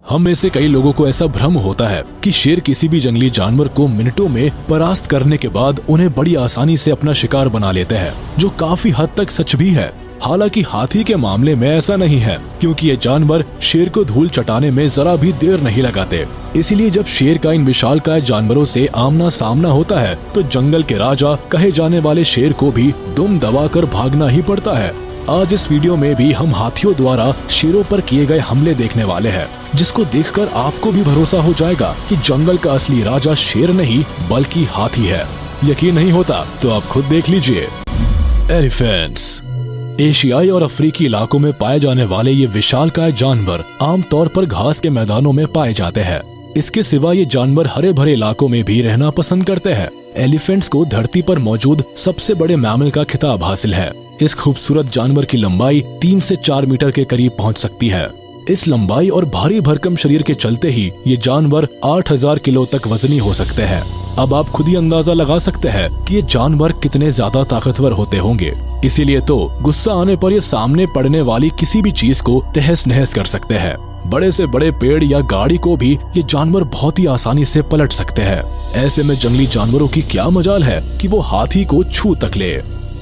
हम में से कई लोगों को ऐसा भ्रम होता है कि शेर किसी भी जंगली जानवर को मिनटों में परास्त करने के बाद उन्हें बड़ी आसानी से अपना शिकार बना लेते हैं, जो काफी हद तक सच भी है। हालांकि हाथी के मामले में ऐसा नहीं है, क्योंकि ये जानवर शेर को धूल चटाने में जरा भी देर नहीं लगाते। इसीलिए जब शेर का इन विशालकाय जानवरों से आमना सामना होता है तो जंगल के राजा कहे जाने वाले शेर को भी दुम दबाकर भागना ही पड़ता है। आज इस वीडियो में भी हम हाथियों द्वारा शेरों पर किए गए हमले देखने वाले हैं, जिसको देखकर आपको भी भरोसा हो जाएगा कि जंगल का असली राजा शेर नहीं बल्कि हाथी है। यकीन नहीं होता तो आप खुद देख लीजिए। एलिफेंट्स एशियाई और अफ्रीकी इलाकों में पाए जाने वाले ये विशालकाय जानवर आमतौर पर घास के मैदानों में पाए जाते हैं। इसके सिवा ये जानवर हरे भरे इलाकों में भी रहना पसंद करते हैं। एलिफेंट्स को धरती पर मौजूद सबसे बड़े मैमल का खिताब हासिल है। इस खूबसूरत जानवर की लंबाई 3 से 4 मीटर के करीब पहुंच सकती है। इस लंबाई और भारी भरकम शरीर के चलते ही ये जानवर 8000 किलो तक वजनी हो सकते हैं। अब आप खुद ही अंदाजा लगा सकते हैं कि ये जानवर कितने ज्यादा ताकतवर होते होंगे। इसीलिए तो गुस्सा आने पर ये सामने पड़ने वाली किसी भी चीज को तहस नहस कर सकते हैं। बड़े से बड़े पेड़ या गाड़ी को भी ये जानवर बहुत ही आसानी से पलट सकते हैं। ऐसे में जंगली जानवरों की क्या मजाल है कि वो हाथी को छू तक ले।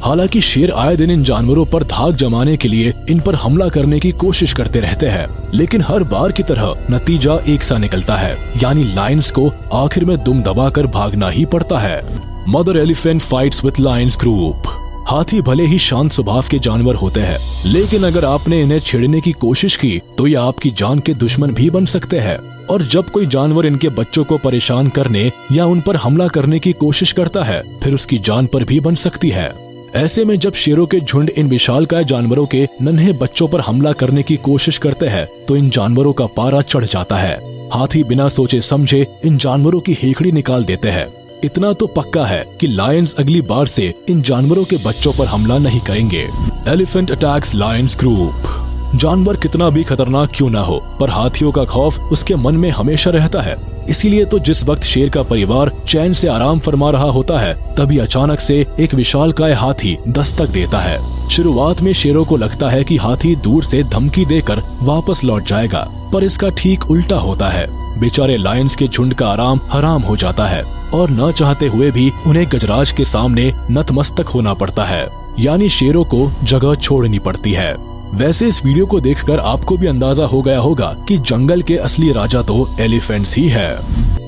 हालांकि शेर आए दिन इन जानवरों पर धाक जमाने के लिए इन पर हमला करने की कोशिश करते रहते हैं, लेकिन हर बार की तरह नतीजा एक सा निकलता है, यानी लायंस को आखिर में दुम दबाकर भागना ही पड़ता है। Mother elephant fights with Lions group. हाथी भले ही शांत स्वभाव के जानवर होते हैं, लेकिन अगर आपने इन्हें छेड़ने की कोशिश की तो ये आपकी जान के दुश्मन भी बन सकते हैं। और जब कोई जानवर इनके बच्चों को परेशान करने या उन पर हमला करने की कोशिश करता है, फिर उसकी जान पर भी बन सकती है। ऐसे में जब शेरों के झुंड इन विशालकाय जानवरों के नन्हे बच्चों पर हमला करने की कोशिश करते हैं तो इन जानवरों का पारा चढ़ जाता है। हाथी बिना सोचे समझे इन जानवरों की हेकड़ी निकाल देते हैं। इतना तो पक्का है कि लायंस अगली बार से इन जानवरों के बच्चों पर हमला नहीं करेंगे। Elephant attacks Lions group. जानवर कितना भी खतरनाक क्यों ना हो, पर हाथियों का खौफ उसके मन में हमेशा रहता है। इसीलिए तो जिस वक्त शेर का परिवार चैन से आराम फरमा रहा होता है, तभी अचानक से एक विशालकाय हाथी दस्तक देता है। शुरुआत में शेरों को लगता है कि हाथी दूर से धमकी देकर वापस लौट जाएगा, पर इसका ठीक उल्टा होता है। बेचारे लायंस के झुंड का आराम हराम हो जाता है और न चाहते हुए भी उन्हें गजराज के सामने नतमस्तक होना पड़ता है, यानी शेरों को जगह छोड़नी पड़ती है। वैसे इस वीडियो को देखकर आपको भी अंदाजा हो गया होगा कि जंगल के असली राजा तो एलिफेंट्स ही है।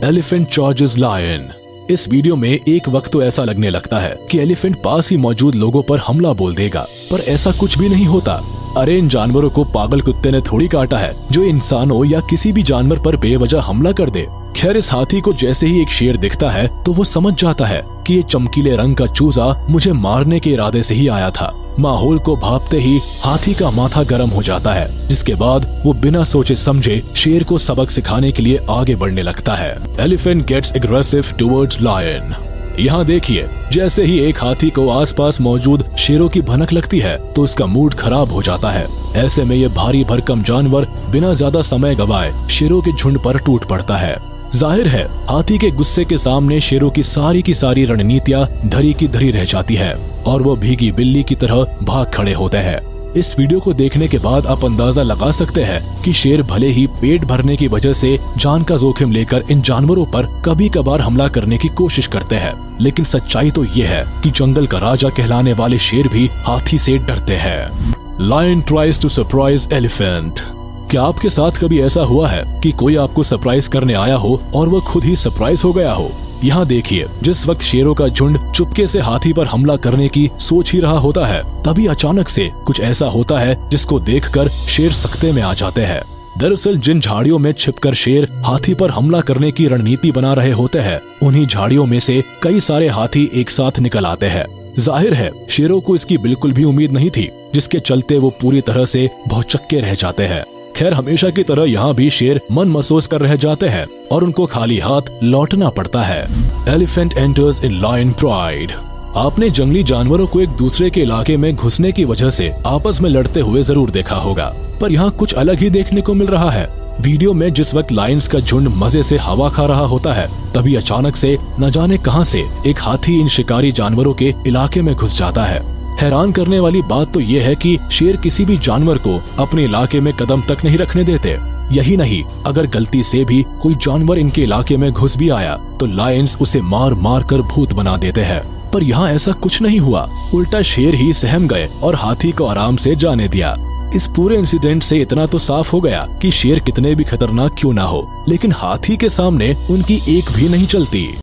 Elephant charges lion. इस वीडियो में एक वक्त तो ऐसा लगने लगता है कि एलिफेंट पास ही मौजूद लोगों पर हमला बोल देगा, पर ऐसा कुछ भी नहीं होता। अरे इन जानवरों को पागल कुत्ते ने थोड़ी काटा है जो इंसानों या किसी भी जानवर पर बेवजह हमला कर दे। खैर, इस हाथी को जैसे ही एक शेर दिखता है तो वो समझ जाता है कि ये चमकीले रंग का चूजा मुझे मारने के इरादे से ही आया था। माहौल को भांपते ही हाथी का माथा गर्म हो जाता है, जिसके बाद वो बिना सोचे समझे शेर को सबक सिखाने के लिए आगे बढ़ने लगता है। Elephant gets aggressive towards lion. यहाँ देखिए, जैसे ही एक हाथी को आसपास मौजूद शेरों की भनक लगती है तो उसका मूड खराब हो जाता है। ऐसे में ये भारी भरकम जानवर बिना ज्यादा समय गवाए शेरों के झुंड पर टूट पड़ता है। जाहिर है, हाथी के गुस्से के सामने शेरों की सारी रणनीतियां धरी की धरी रह जाती है और वो भीगी बिल्ली की तरह भाग खड़े होते हैं। इस वीडियो को देखने के बाद आप अंदाजा लगा सकते हैं कि शेर भले ही पेट भरने की वजह से जान का जोखिम लेकर इन जानवरों पर कभी कभार हमला करने की कोशिश करते हैं, लेकिन सच्चाई तो ये है कि जंगल का राजा कहलाने वाले शेर भी हाथी से डरते हैं। Lion tries to surprise elephant. क्या आपके साथ कभी ऐसा हुआ है कि कोई आपको सरप्राइज करने आया हो और वो खुद ही सरप्राइज हो गया हो? यहाँ देखिए, जिस वक्त शेरों का झुंड चुपके से हाथी पर हमला करने की सोच ही रहा होता है, तभी अचानक से कुछ ऐसा होता है जिसको देखकर शेर सख्ते में आ जाते हैं। दरअसल जिन झाड़ियों में छिपकर शेर हाथी पर हमला करने की रणनीति बना रहे होते हैं, उन्हीं झाड़ियों में से कई सारे हाथी एक साथ निकल आते हैं। जाहिर है, शेरों को इसकी बिल्कुल भी उम्मीद नहीं थी, जिसके चलते वो पूरी तरह से भौचक्के रह जाते हैं। खैर, हमेशा की तरह यहाँ भी शेर मन महसूस कर रह जाते हैं और उनको खाली हाथ लौटना पड़ता है। Elephant enters in lion pride. आपने जंगली जानवरों को एक दूसरे के इलाके में घुसने की वजह से आपस में लड़ते हुए जरूर देखा होगा, पर यहाँ कुछ अलग ही देखने को मिल रहा है। वीडियो में जिस वक्त लायंस का झुंड मजे से हवा खा रहा होता है, तभी अचानक से न जाने कहां से एक हाथी इन शिकारी जानवरों के इलाके में घुस जाता है। हैरान करने वाली बात तो ये है कि शेर किसी भी जानवर को अपने इलाके में कदम तक नहीं रखने देते। यही नहीं, अगर गलती से भी कोई जानवर इनके इलाके में घुस भी आया तो लायंस उसे मार मार कर भूत बना देते हैं। पर यहाँ ऐसा कुछ नहीं हुआ, उल्टा शेर ही सहम गए और हाथी को आराम से जाने दिया। इस पूरे इंसिडेंट से इतना तो साफ हो गया कि शेर कितने भी खतरनाक क्यों ना हो, लेकिन हाथी के सामने उनकी एक भी नहीं चलती।